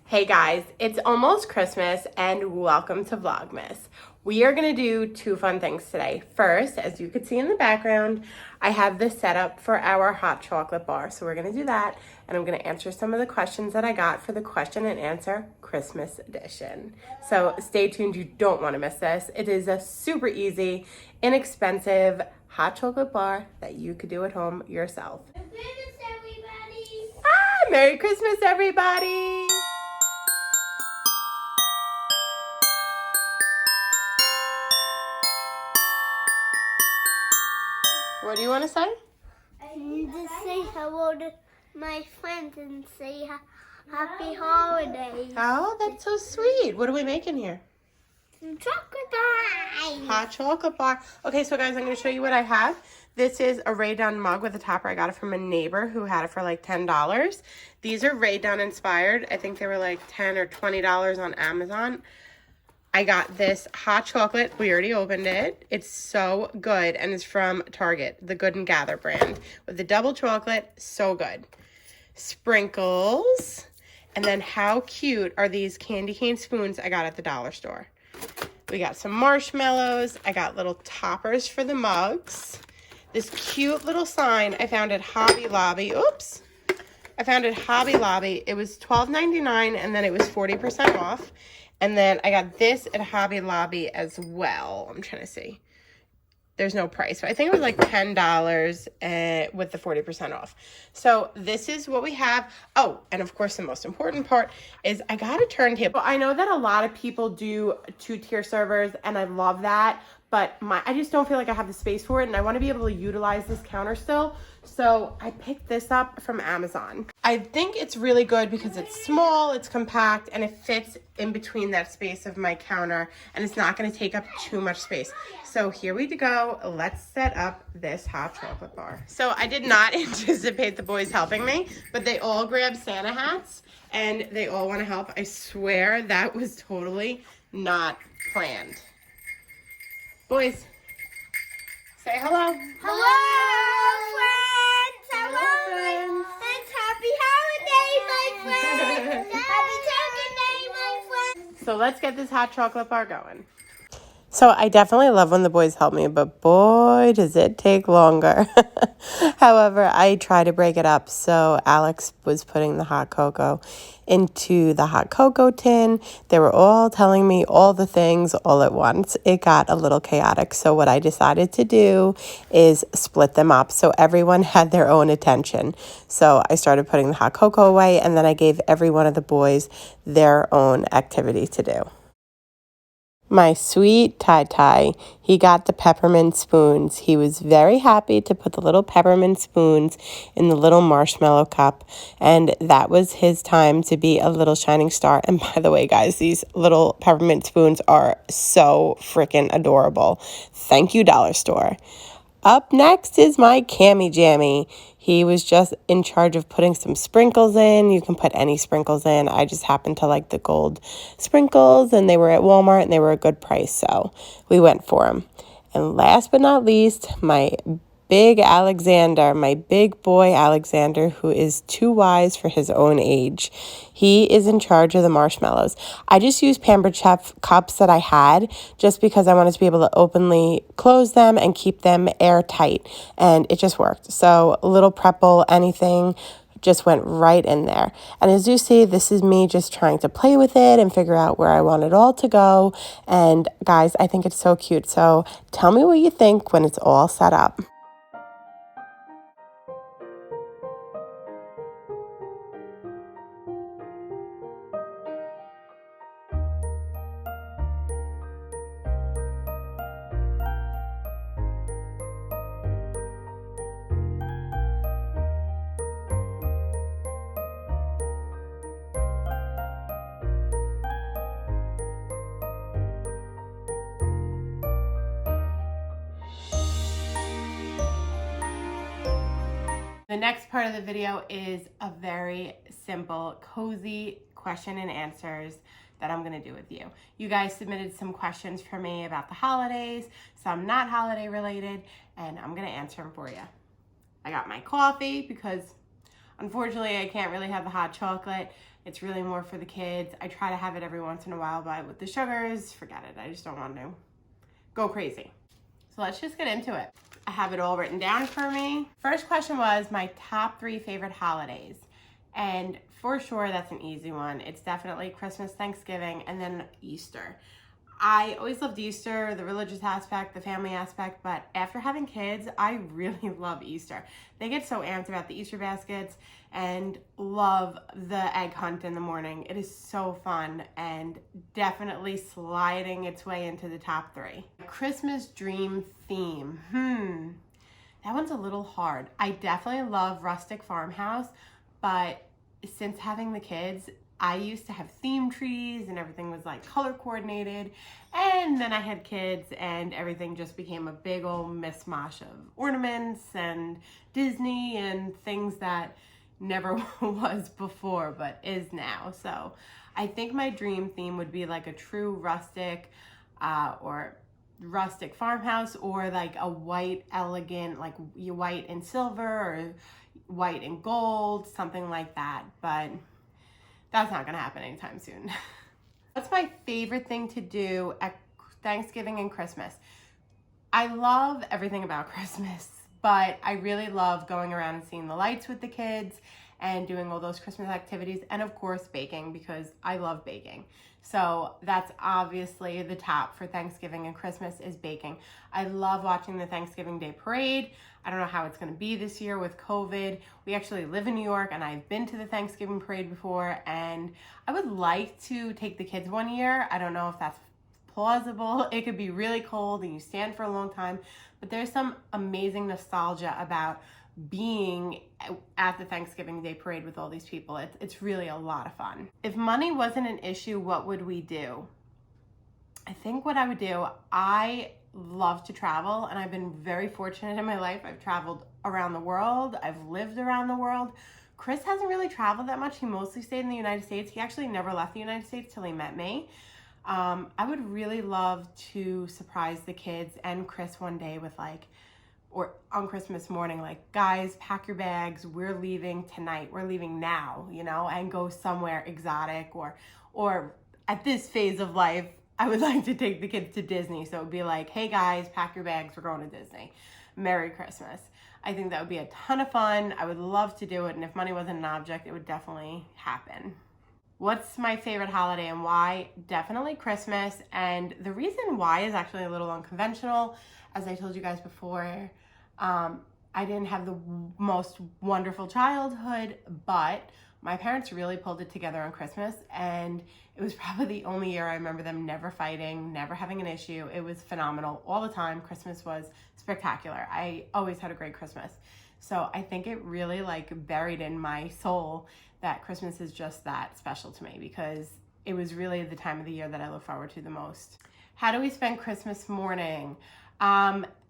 Hey guys, it's almost Christmas and welcome to Vlogmas. We are going to do two fun things today. First, as you can see in the background, I have this set up for our hot chocolate bar. So we're going to do that and I'm going to answer some of the questions that I got for the question and answer Christmas edition. So stay tuned, you don't want to miss this. It is a super easy, inexpensive hot chocolate bar that you could do at home yourself. Merry Christmas, everybody! What do you want to say? I need to say hello to my friends and say happy holidays. Oh, that's so sweet. What are we making here? Some chocolate pie. Hot chocolate bar. Okay, so guys, I'm going to show you what I have. This is a Ray Dunn mug with a topper. I got it from a neighbor who had it for like $10. These are Ray Dunn inspired. I think they were like $10 or $20 on Amazon. I got this hot chocolate. We already opened it. It's so good, and it's from Target, the Good and Gather brand. With the double chocolate, so good. Sprinkles. And then how cute are these candy cane spoons I got at the dollar store. We got some marshmallows. I got little toppers for the mugs. This cute little sign I found at Hobby Lobby. Oops. I found it at Hobby Lobby. It was $12.99, and then it was 40% off. And then I got this at Hobby Lobby as well. I'm trying to see. There's no price. So I think it was like $10 with the 40% off. So this is what we have. Oh, and of course the most important part is I got a turntable. I know that a lot of people do two-tier servers, and I love that. But I just don't feel like I have the space for it, and I want to be able to utilize this counter still. So I picked this up from Amazon. I think it's really good because it's small, it's compact, and it fits in between that space of my counter, and it's not going to take up too much space. So here we go. Let's set up this hot chocolate bar. So I did not anticipate the boys helping me, but they all grabbed Santa hats, and they all want to help. I swear that was totally not planned. Boys, say hello. Hello, friends. Hello, friends. Happy holiday, my friend. Happy Turkey Day, my friend. So let's get this hot chocolate bar going. So I definitely love when the boys help me, but boy, does it take longer. However, I try to break it up. So Alex was putting the hot cocoa into the hot cocoa tin. They were all telling me all the things all at once. It got a little chaotic. So what I decided to do is split them up so everyone had their own attention. So I started putting the hot cocoa away, and then I gave every one of the boys their own activity to do. My sweet Tai, he got the peppermint spoons. He was very happy to put the little peppermint spoons in the little marshmallow cup. And that was his time to be a little shining star. And by the way, guys, these little peppermint spoons are so freaking adorable. Thank you, Dollar Store. Up next is my Cammy Jammy. He was just in charge of putting some sprinkles in. You can put any sprinkles in. I just happened to like the gold sprinkles, and they were at Walmart, and they were a good price, so we went for them. And last but not least, my big Alexander, my big boy Alexander, who is too wise for his own age. He is in charge of the marshmallows. I just used Pampered Chef cups that I had just because I wanted to be able to openly close them and keep them airtight, and it just worked. So a little Prepple, anything, just went right in there. And as you see, this is me just trying to play with it and figure out where I want it all to go. And guys, I think it's so cute. So tell me what you think when it's all set up. The next part of the video is a very simple, cozy question and answers that I'm going to do with you. You guys submitted some questions for me about the holidays, some not holiday related, and I'm going to answer them for you. I got my coffee because unfortunately I can't really have the hot chocolate, It's really more for the kids. I try to have it every once in a while, but with the sugars, forget it. I just don't want to go crazy. So let's just get into it. I have it all written down for me. First question was my top 3 favorite holidays. And for sure, that's an easy one. It's definitely Christmas, Thanksgiving, and then Easter. I always loved Easter, the religious aspect, the family aspect, but after having kids, I really love Easter. They get so amped about the Easter baskets and love the egg hunt in the morning. It is so fun and definitely sliding its way into the top 3. Christmas dream theme. That one's a little hard. I definitely love rustic farmhouse, but since having the kids, I used to have theme trees and everything was like color coordinated, and then I had kids and everything just became a big old mishmash of ornaments and Disney and things that never was before but is now. So I think my dream theme would be like a true rustic or rustic farmhouse, or like a white elegant, like white and silver or white and gold, something like that. But that's not gonna happen anytime soon. What's my favorite thing to do at Thanksgiving and Christmas? I love everything about Christmas, but I really love going around and seeing the lights with the kids and doing all those Christmas activities, and of course baking, because I love baking. So that's obviously the top for Thanksgiving and Christmas is baking. I love watching the Thanksgiving Day parade. I don't know how it's gonna be this year with COVID. We actually live in New York and I've been to the Thanksgiving parade before, and I would like to take the kids one year. I don't know if that's plausible. It could be really cold and you stand for a long time, but there's some amazing nostalgia about being at the Thanksgiving Day parade with all these people. It's really a lot of fun. If money wasn't an issue, what would we do? I think what I would do, I love to travel, and I've been very fortunate in my life. I've traveled around the world. I've lived around the world. Chris hasn't really traveled that much. He mostly stayed in the United States. He actually never left the United States till he met me. I would really love to surprise the kids and Chris one day with like, or on Christmas morning, like, guys, pack your bags, we're leaving tonight, we're leaving now, you know, and go somewhere exotic, or at this phase of life, I would like to take the kids to Disney. So it would be like, hey guys, pack your bags, we're going to Disney. Merry Christmas. I think that would be a ton of fun. I would love to do it, and if money wasn't an object, it would definitely happen. What's my favorite holiday and why? Definitely Christmas. And the reason why is actually a little unconventional. As I told you guys before, I didn't have the most wonderful childhood, but my parents really pulled it together on Christmas, and it was probably the only year I remember them never fighting, never having an issue. It was phenomenal all the time. Christmas was spectacular. I always had a great Christmas. So I think it really like buried in my soul that Christmas is just that special to me, because it was really the time of the year that I look forward to the most. How do we spend Christmas morning?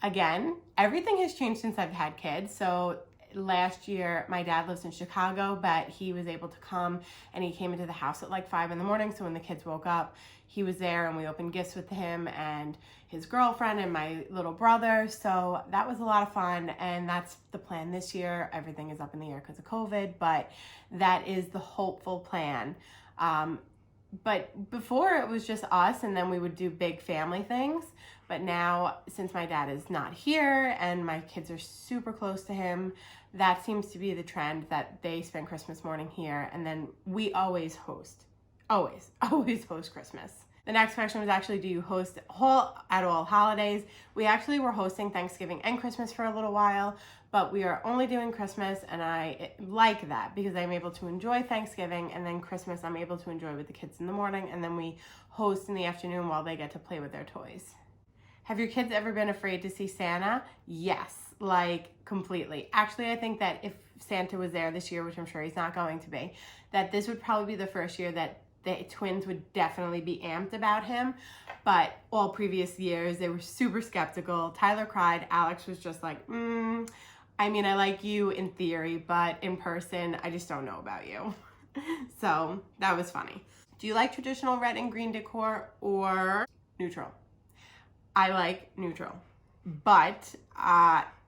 Again, everything has changed since I've had kids. So last year, my dad lives in Chicago, but he was able to come, and he came into the house at like 5 in the morning. So when the kids woke up, he was there, and we opened gifts with him and his girlfriend and my little brother. So that was a lot of fun, and that's the plan this year. Everything is up in the air because of COVID, but that is the hopeful plan. But before it was just us, and then we would do big family things. But now, since my dad is not here and my kids are super close to him, that seems to be the trend, that they spend Christmas morning here, and then we always host. Always host Christmas. The next question was actually, do you host at all holidays? We actually were hosting Thanksgiving and Christmas for a little while, but we are only doing Christmas, and I like that because I'm able to enjoy Thanksgiving, and then Christmas I'm able to enjoy with the kids in the morning, and then we host in the afternoon while they get to play with their toys. Have your kids ever been afraid to see Santa? Yes, like completely. Actually, I think that if Santa was there this year, which I'm sure he's not going to be, that this would probably be the first year that the twins would definitely be amped about him. But all previous years, they were super skeptical. Tyler cried. Alex was just like, I mean, I like you in theory, but in person, I just don't know about you. So that was funny. Do you like traditional red and green decor or neutral? I like neutral, but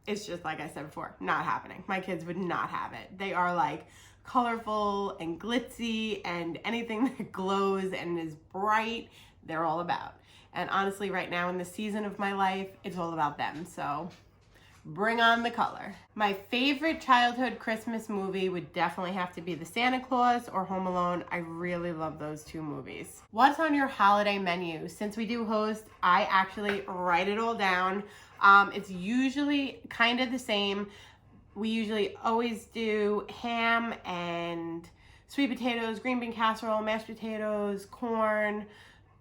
it's just like I said before, not happening. My kids would not have it. They are like colorful and glitzy, and anything that glows and is bright, they're all about. And honestly, right now in the season of my life, it's all about them. So bring on the color. My favorite childhood Christmas movie would definitely have to be The Santa Claus or Home Alone. I really love those two movies. What's on your holiday menu? Since we do host, I actually write it all down. It's usually kind of the same. We usually always do ham and sweet potatoes, green bean casserole, mashed potatoes, corn,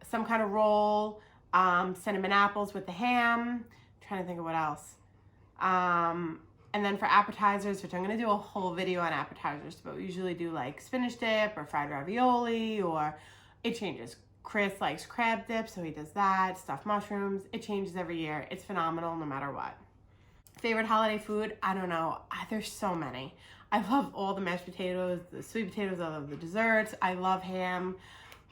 some kind of roll, cinnamon apples with the ham. I'm trying to think of what else. And then for appetizers, which I'm going to do a whole video on appetizers, but we usually do like spinach dip or fried ravioli, or it changes. Chris likes crab dip, so he does that, stuffed mushrooms. It changes every year. It's phenomenal no matter what. Favorite holiday food? I don't know. There's so many. I love all the mashed potatoes, the sweet potatoes, I love the desserts. I love ham.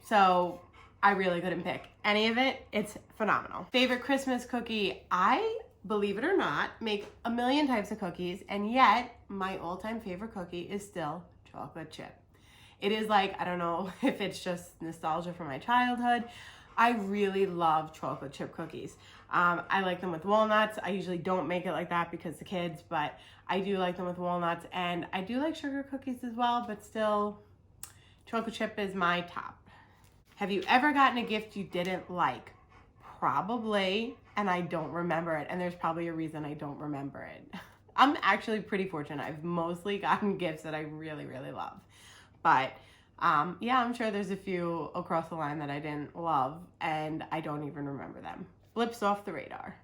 So I really couldn't pick any of it. It's phenomenal. Favorite Christmas cookie? I, believe it or not, make a million types of cookies, and yet my all-time favorite cookie is still chocolate chip. It is like, I don't know if it's just nostalgia from my childhood. I really love chocolate chip cookies. I like them with walnuts. I usually don't make it like that because the kids, but I do like them with walnuts, and I do like sugar cookies as well, but still chocolate chip is my top. Have you ever gotten a gift you didn't like? Probably, and I don't remember it, and there's probably a reason I don't remember it. I'm actually pretty fortunate. I've mostly gotten gifts that I really, really love. But yeah, I'm sure there's a few across the line that I didn't love, and I don't even remember them. Blips off the radar.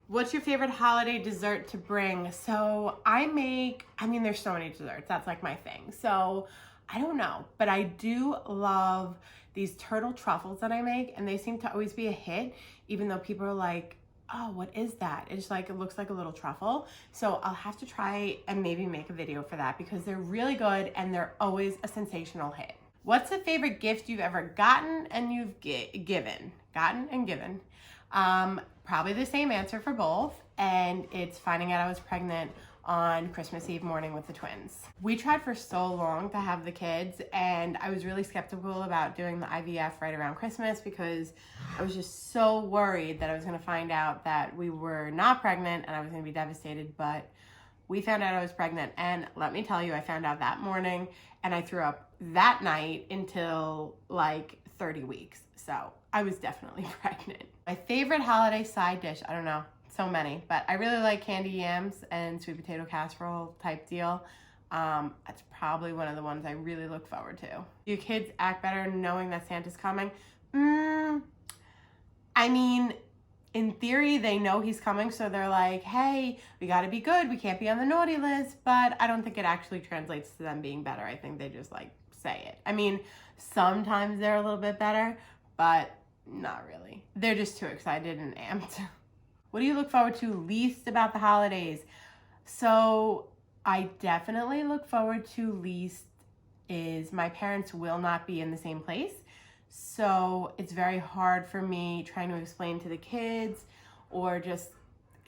What's your favorite holiday dessert to bring? So there's so many desserts. That's like my thing. So I don't know, but I do love these turtle truffles that I make, and they seem to always be a hit, even though people are like, oh, what is that? It's like, it looks like a little truffle. So I'll have to try and maybe make a video for that because they're really good and they're always a sensational hit. What's the favorite gift you've ever gotten and you've given? Gotten and given. Probably the same answer for both, and it's finding out I was pregnant on Christmas Eve morning with the twins. We tried for so long to have the kids, and I was really skeptical about doing the IVF right around Christmas because I was just so worried that I was gonna find out that we were not pregnant and I was gonna be devastated, but we found out I was pregnant, and let me tell you, I found out that morning and I threw up that night until like 30 weeks. So I was definitely pregnant. My favorite holiday side dish, I don't know, so many, but I really like candy yams and sweet potato casserole type deal. That's probably one of the ones I really look forward to. Do your kids act better knowing that Santa's coming? I mean, in theory, they know he's coming, so they're like, hey, we gotta be good, we can't be on the naughty list, but I don't think it actually translates to them being better. I think they just like say it. I mean, sometimes they're a little bit better, but not really. They're just too excited and amped. What do you look forward to least about the holidays? So I definitely look forward to least is my parents will not be in the same place. So it's very hard for me trying to explain to the kids or just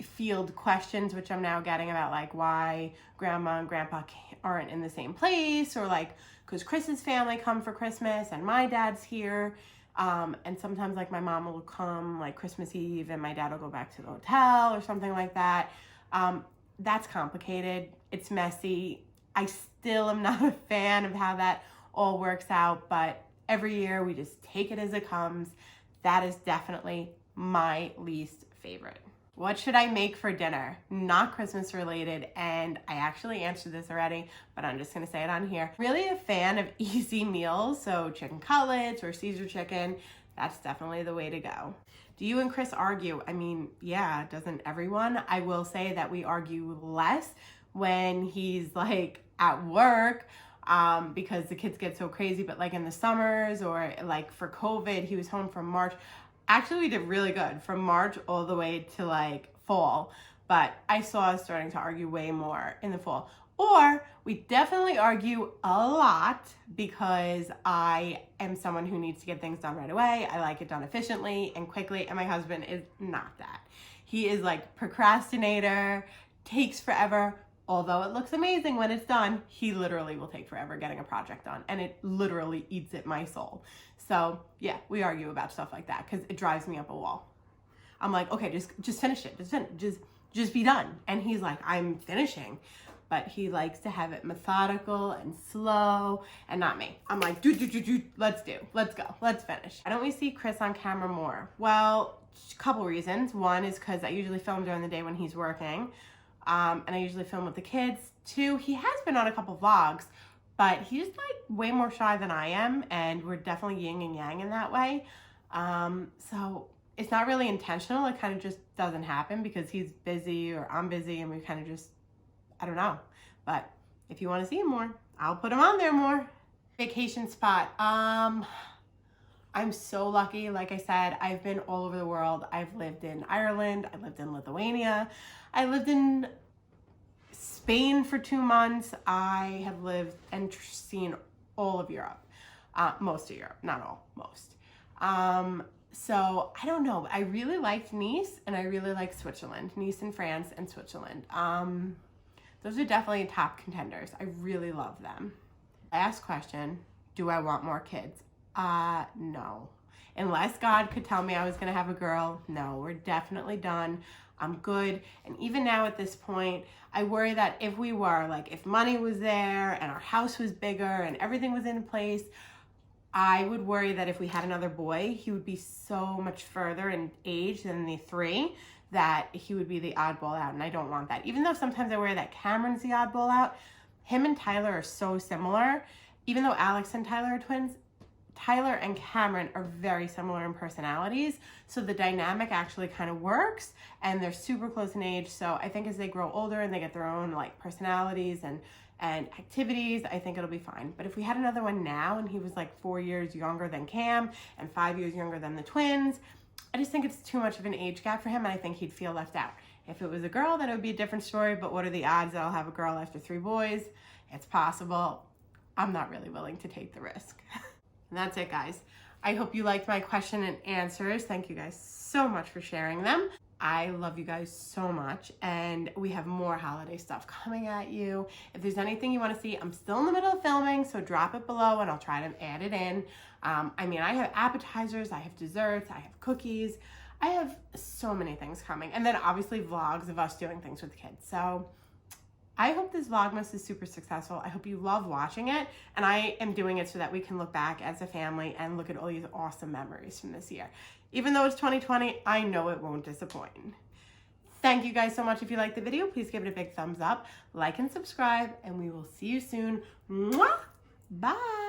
field questions, which I'm now getting about like why grandma and grandpa aren't in the same place, or like because Chris's family come for Christmas and my dad's here. And sometimes like my mom will come like Christmas Eve and my dad will go back to the hotel or something like that. That's complicated. It's messy. I still am not a fan of how that all works out, but every year we just take it as it comes. That is definitely my least favorite. What should I make for dinner? Not Christmas related, and I actually answered this already, but I'm just gonna say it on here. Really a fan of easy meals, so chicken cutlets or Caesar chicken, that's definitely the way to go. Do you and Chris argue? I mean, yeah, doesn't everyone? I will say that we argue less when he's like at work, because the kids get so crazy, but like in the summers or like for COVID, he was home from March. Actually, we did really good from March all the way to like fall, but I saw us starting to argue way more in the fall. Or we definitely argue a lot because I am someone who needs to get things done right away. I like it done efficiently and quickly, and my husband is not that. He is like procrastinator, takes forever, although it looks amazing when it's done, he literally will take forever getting a project done, and it literally eats at my soul. So yeah, we argue about stuff like that because it drives me up a wall. I'm like, okay, just finish it, just be done. And he's like, I'm finishing, but he likes to have it methodical and slow, and not me. I'm like, let's go, let's finish. Why don't we see Chris on camera more? Well, a couple reasons. One is because I usually film during the day when he's working, and I usually film with the kids. Two, he has been on a couple vlogs, but he's like way more shy than I am, and we're definitely yin and yang in that way. So it's not really intentional. It kind of just doesn't happen because he's busy or I'm busy, and we kind of just, I don't know. But if you want to see him more, I'll put him on there more. Vacation spot. I'm so lucky. Like I said, I've been all over the world. I've lived in Ireland. I lived in Lithuania. I lived in Spain for 2 months. I have lived and seen all of Europe. Most of Europe, not all, most. So I don't know. I really liked Nice, and I really like Switzerland. Nice in France and Switzerland. Those are definitely top contenders. I really love them. Last question, do I want more kids? No. Unless God could tell me I was gonna have a girl, no, we're definitely done. I'm good. And even now at this point, I worry that if we were, like if money was there and our house was bigger and everything was in place, I would worry that if we had another boy, he would be so much further in age than the 3 that he would be the oddball out, and I don't want that. Even though sometimes I worry that Cameron's the oddball out, him and Tyler are so similar. Even though Alex and Tyler are twins, Tyler and Cameron are very similar in personalities, so the dynamic actually kind of works, and they're super close in age. So I think as they grow older and they get their own like personalities and activities, I think it'll be fine. But if we had another one now and he was like 4 years younger than Cam and 5 years younger than the twins, I just think it's too much of an age gap for him, and I think he'd feel left out. If it was a girl, then it would be a different story, but what are the odds that I'll have a girl after 3 boys? It's possible. I'm not really willing to take the risk. And that's it, guys. I hope you liked my question and answers. Thank you guys so much for sharing them. I love you guys so much, and we have more holiday stuff coming at you. If there's anything you want to see, I'm still in the middle of filming, so drop it below and I'll try to add it in. I mean, I have appetizers, I have desserts, I have cookies. I have so many things coming, and then obviously vlogs of us doing things with kids. So I hope this Vlogmas is super successful. I hope you love watching it, and I am doing it so that we can look back as a family and look at all these awesome memories from this year. Even though it's 2020, I know it won't disappoint. Thank you guys so much. If you liked the video, please give it a big thumbs up, like and subscribe, and we will see you soon. Mwah! Bye!